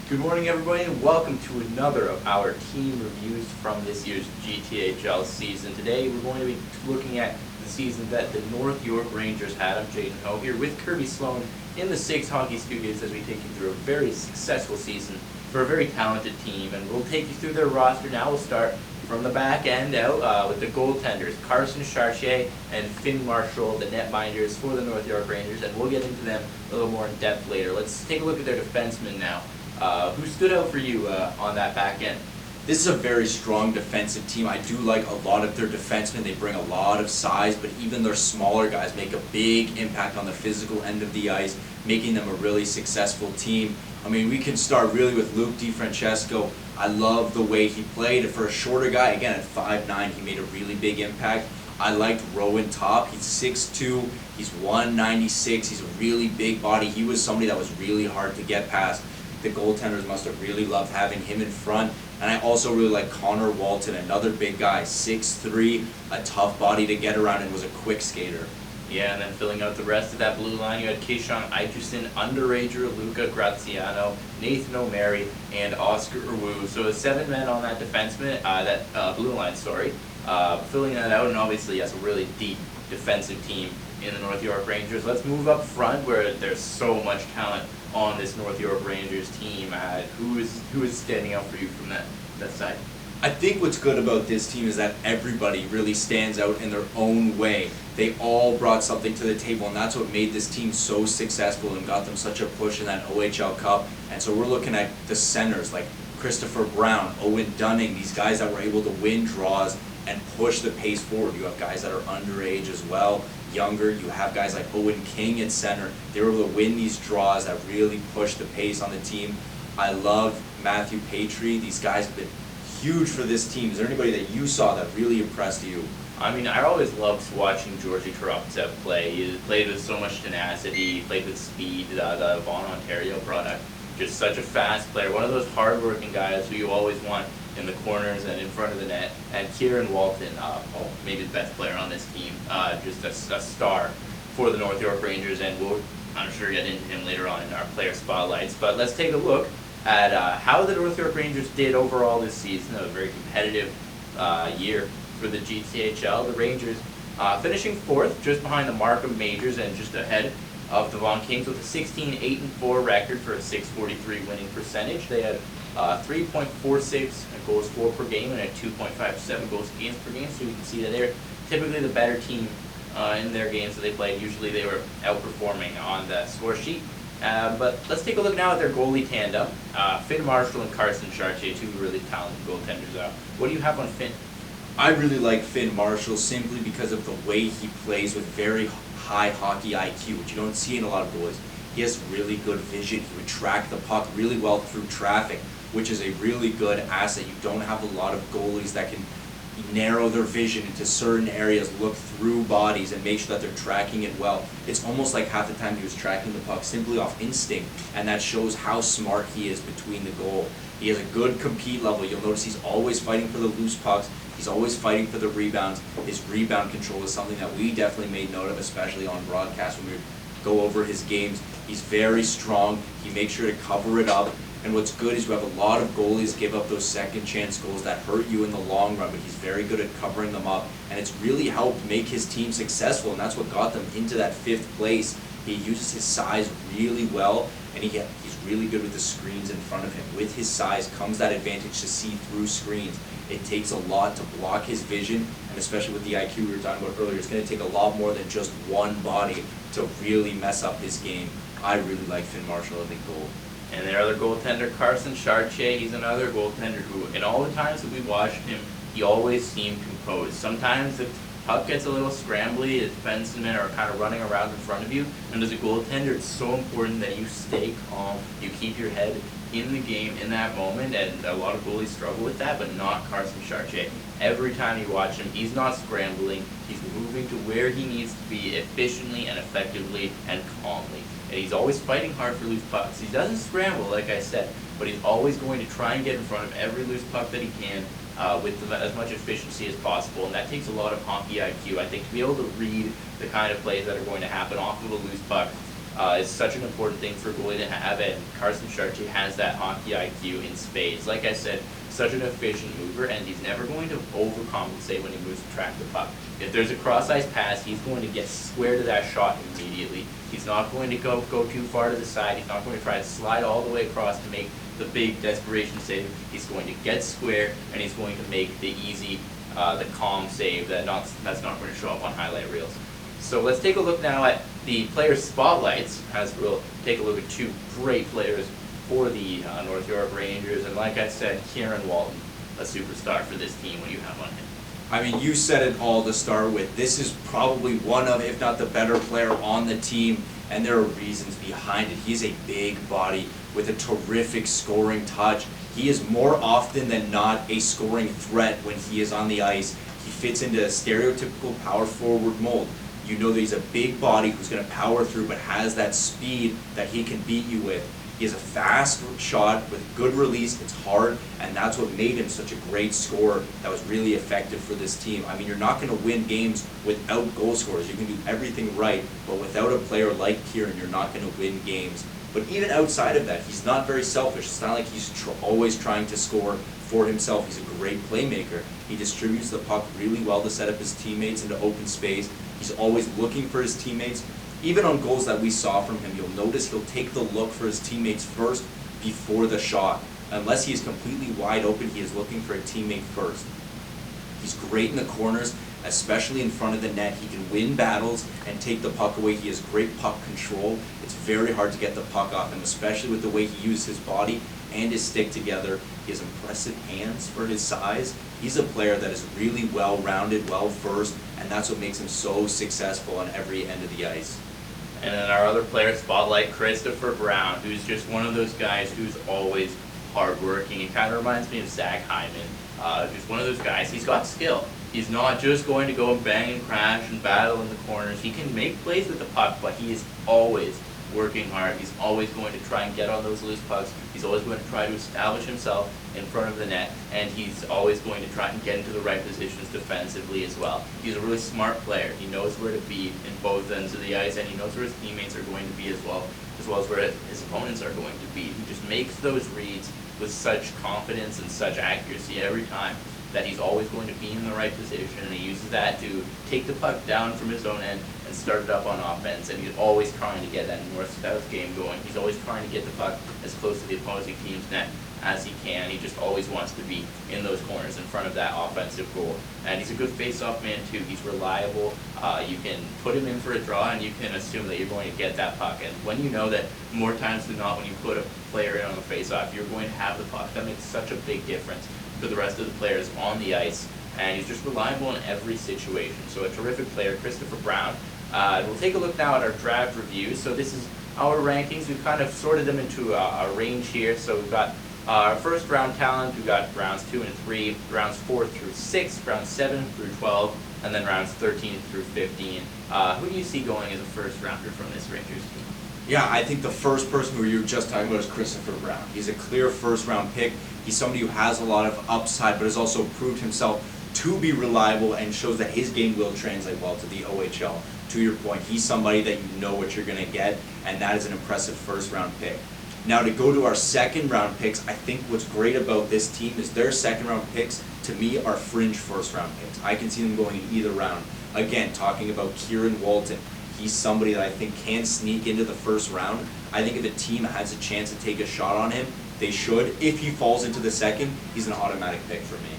Good morning, everybody, and welcome to another of our team reviews from this year's GTHL season. Today, we're going to be looking at the season that the North York Rangers had. I'm Jaden here with Kirby Sloan in the Six Hockey Studios as we take you through a very successful season for a very talented team. And we'll take you through their roster now. We'll start from the back end out with the goaltenders, Carson Chartier and Finn Marshall, the netminders for the North York Rangers, and we'll get into them a little more in depth later. Let's take a look at their defensemen now. Who stood out for you on that back end? This is a very strong defensive team. I do like a lot of their defensemen. They bring a lot of size, but even their smaller guys make a big impact on the physical end of the ice, making them a really successful team. I mean, we can start really with Luke DiFrancesco. I love the way he played. For a shorter guy, again, at 5'9", he made a really big impact. I liked Rowan Top. He's 6'2", he's 196, he's a really big body. He was somebody that was really hard to get past. The goaltenders must have really loved having him in front. And I also really like Connor Walton, another big guy, 6'3", a tough body to get around and was a quick skater. Yeah, and then filling out the rest of that blue line, you had Kashawn, Aitcheson, underager Luka, Graziano, Nathan O'Mary, and Oscar Wu. So 7 men on that defenseman, blue line, filling that out, and obviously, yes, a really deep defensive team in the North York Rangers. Let's move up front where there's so much talent on this North York Rangers team. Who is standing out for you from that side? I think what's good about this team is that everybody really stands out in their own way. They all brought something to the table, and that's what made this team so successful and got them such a push in that OHL Cup. And so we're looking at the centers like Christopher Brown, Owen Dunning, these guys that were able to win draws and push the pace forward. You have guys that are underage as well, younger. You have guys like Owen King at center. They were able to win these draws that really pushed the pace on the team. I love Matthew Patry. These guys have been huge for this team. Is there anybody that you saw that really impressed you? I mean, I always loved watching Georgi Taraptsev play. He played with so much tenacity, he played with speed. The Vaughan, Ontario product. Just such a fast player. One of those hard-working guys who you always want in the corners and in front of the net. And Kieran Walton, maybe the best player on this team. Just a star for the North York Rangers, and we'll, I'm sure, get into him later on in our player spotlights. But let's take a look at how the North York Rangers did overall this season. A very competitive year for the GTHL. The Rangers finishing 4th, just behind the Markham Majors and just ahead of the Vaughan Kings with a 16-8-4 record for a .643 winning percentage. They had 3.46 goals for per game and a 2.57 goals against per game. So you can see that they're typically the better team in their games that they played. Usually they were outperforming on the score sheet. But let's take a look now at their goalie tandem. Finn Marshall and Carson Chartier, 2 really talented goaltenders. What do you have on Finn? I really like Finn Marshall simply because of the way he plays with very high hockey IQ, which you don't see in a lot of goalies. He has really good vision. He would track the puck really well through traffic, which is a really good asset. You don't have a lot of goalies that can narrow their vision into certain areas, look through bodies, and make sure that they're tracking it well. It's almost like half the time he was tracking the puck simply off instinct, and that shows how smart he is between the goal. He has a good compete level. You'll notice he's always fighting for the loose pucks. He's always fighting for the rebounds. His rebound control is something that we definitely made note of, especially on broadcast when we go over his games. He's very strong. He makes sure to cover it up. And what's good is you have a lot of goalies give up those second chance goals that hurt you in the long run, but he's very good at covering them up. And it's really helped make his team successful, and that's what got them into that 5th place. He uses his size really well, and he's really good with the screens in front of him. With his size comes that advantage to see through screens. It takes a lot to block his vision, and especially with the IQ we were talking about earlier, it's going to take a lot more than just one body to really mess up his game. I really like Finn Marshall at the goal. And their other goaltender, Carson Chartier, he's another goaltender who, in all the times that we watched him, he always seemed composed. Sometimes the puck gets a little scrambly, the defensemen are kind of running around in front of you, and as a goaltender, it's so important that you stay calm, you keep your head in the game in that moment, and a lot of goalies struggle with that, but not Carson Chartier. Every time you watch him, he's not scrambling, he's moving to where he needs to be efficiently and effectively and calmly. And he's always fighting hard for loose pucks. He doesn't scramble, like I said, but he's always going to try and get in front of every loose puck that he can with as much efficiency as possible. And that takes a lot of hockey IQ, I think, to be able to read the kind of plays that are going to happen off of a loose puck is such an important thing for a goalie to have, and Carson Chartier has that hockey IQ in spades. Like I said, such an efficient mover, and he's never going to overcompensate when he moves to track the puck. If there's a cross-ice pass, he's going to get square to that shot immediately. He's not going to go too far to the side. He's not going to try to slide all the way across to make the big desperation save. He's going to get square, and he's going to make the easy, the calm save that's not going to show up on highlight reels. So let's take a look now at the player spotlights, as we'll take a look at two great players for the North York Rangers. And like I said, Kieran Walton, a superstar for this team. What do you have on him? I mean, you said it all to start with. This is probably one of, if not the better player on the team, and there are reasons behind it. He's a big body with a terrific scoring touch. He is more often than not a scoring threat when he is on the ice. He fits into a stereotypical power forward mold. You know that he's a big body who's going to power through, but has that speed that he can beat you with. He has a fast shot with good release. It's hard, and that's what made him such a great scorer that was really effective for this team. I mean, you're not going to win games without goal scorers. You can do everything right, but without a player like Kieran, you're not going to win games. But even outside of that, he's not very selfish. It's not like he's always trying to score for himself. He's a great playmaker. He distributes the puck really well to set up his teammates into open space. He's always looking for his teammates. Even on goals that we saw from him, you'll notice he'll take the look for his teammates first before the shot. Unless he is completely wide open, he is looking for a teammate first. He's great in the corners, especially in front of the net. He can win battles and take the puck away. He has great puck control. It's very hard to get the puck off him, especially with the way he uses his body and his stick together. He has impressive hands for his size. He's a player that is really well-rounded, well-versed, and that's what makes him so successful on every end of the ice. And then our other player spotlight, Christopher Brown, who's just one of those guys who's always hardworking. He kind of reminds me of Zach Hyman. Who's one of those guys, he's got skill. He's not just going to go and bang and crash and battle in the corners. He can make plays with the puck, but he is always working hard. He's always going to try and get on those loose pucks. He's always going to try to establish himself in front of the net, and he's always going to try and get into the right positions defensively as well. He's a really smart player. He knows where to be in both ends of the ice, and he knows where his teammates are going to be as well as where his opponents are going to be. He just makes those reads with such confidence and such accuracy every time that he's always going to be in the right position, and he uses that to take the puck down from his own end and start it up on offense, and he's always trying to get that north-south game going. He's always trying to get the puck as close to the opposing team's net as he can. He just always wants to be in those corners in front of that offensive goal. And he's a good face-off man too. He's reliable. You can put him in for a draw and you can assume that you're going to get that puck. And when you know that more times than not when you put a player in on a face-off, you're going to have the puck, that makes such a big difference for the rest of the players on the ice. And he's just reliable in every situation. So a terrific player, Christopher Brown. We'll take a look now at our draft review. So this is our rankings. We've kind of sorted them into a range here. So we've got our first round talent. We've got rounds 2 and 3, rounds 4 through 6, rounds 7 through 12, and then rounds 13 through 15. Who do you see going as a first rounder from this Rangers team? Yeah, I think the first person who you were just talking about is Christopher Brown. He's a clear first-round pick. He's somebody who has a lot of upside, but has also proved himself to be reliable and shows that his game will translate well to the OHL. To your point, he's somebody that you know what you're going to get, and that is an impressive first-round pick. Now, to go to our second-round picks, I think what's great about this team is their second-round picks, to me, are fringe first-round picks. I can see them going in either round. Again, talking about Kieran Walton. He's somebody that I think can sneak into the first round. I think if a team has a chance to take a shot on him, they should. If he falls into the second, he's an automatic pick for me.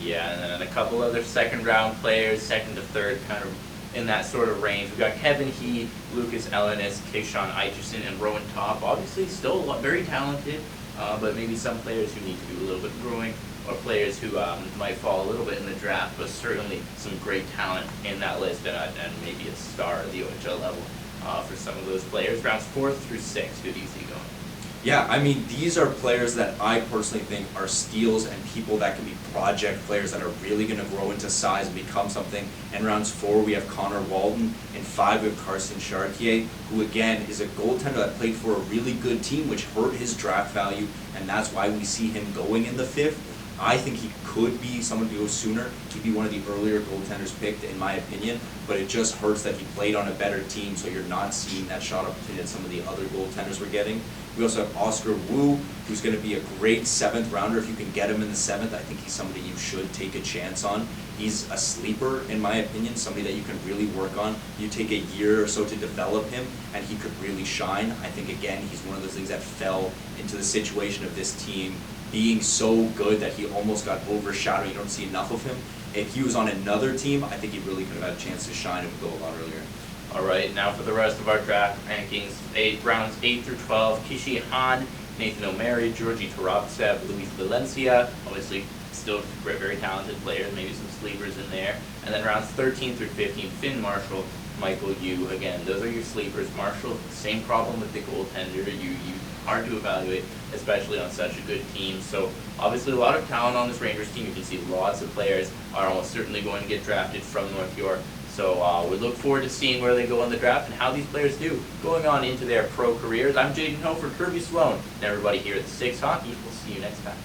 Yeah, and then a couple other second-round players, second to third, kind of in that sort of range. We've got Kevin He, Lucas Ellenis, Kashawn, Aitcheson, and Rowan Top. Obviously, still very talented, but maybe some players who need to do a little bit of growing, or players who might fall a little bit in the draft, but certainly some great talent in that list, and maybe a star at the OHL level for some of those players. Rounds 4 through 6, who do you see going? Yeah, I mean, these are players that I personally think are steals and people that can be project players that are really going to grow into size and become something. In rounds 4, we have Connor Walden. In 5, we have Carson Chartier, who again is a goaltender that played for a really good team, which hurt his draft value, and that's why we see him going in the 5th. I think he could be someone to go sooner. He'd be one of the earlier goaltenders picked, in my opinion, but it just hurts that he played on a better team, so you're not seeing that shot opportunity that some of the other goaltenders were getting. We also have Oscar Wu, who's going to be a great 7th rounder. If you can get him in the 7th, I think he's somebody you should take a chance on. He's a sleeper, in my opinion, somebody that you can really work on. You take a year or so to develop him, and he could really shine. I think, again, he's one of those things that fell into the situation of this team being so good that he almost got overshadowed. You don't see enough of him. If he was on another team, I think he really could have had a chance to shine and go a lot earlier. All right, now for the rest of our draft rankings, rounds 8 through 12, Kashawn, Nathan O'Mary, Georgi Toroptsev, Luis Valencia, obviously still very talented players, maybe some sleepers in there. And then rounds 13 through 15, Finn Marshall, Michael Yu. Again, those are your sleepers. Marshall, same problem with the goaltender. You hard to evaluate, especially on such a good team. So obviously a lot of talent on this Rangers team. You can see lots of players are almost certainly going to get drafted from North York. So we look forward to seeing where they go in the draft and how these players do going on into their pro careers. I'm Jaden Ho for Kirby, Sloan, and everybody here at the Six Hockey. We'll see you next time.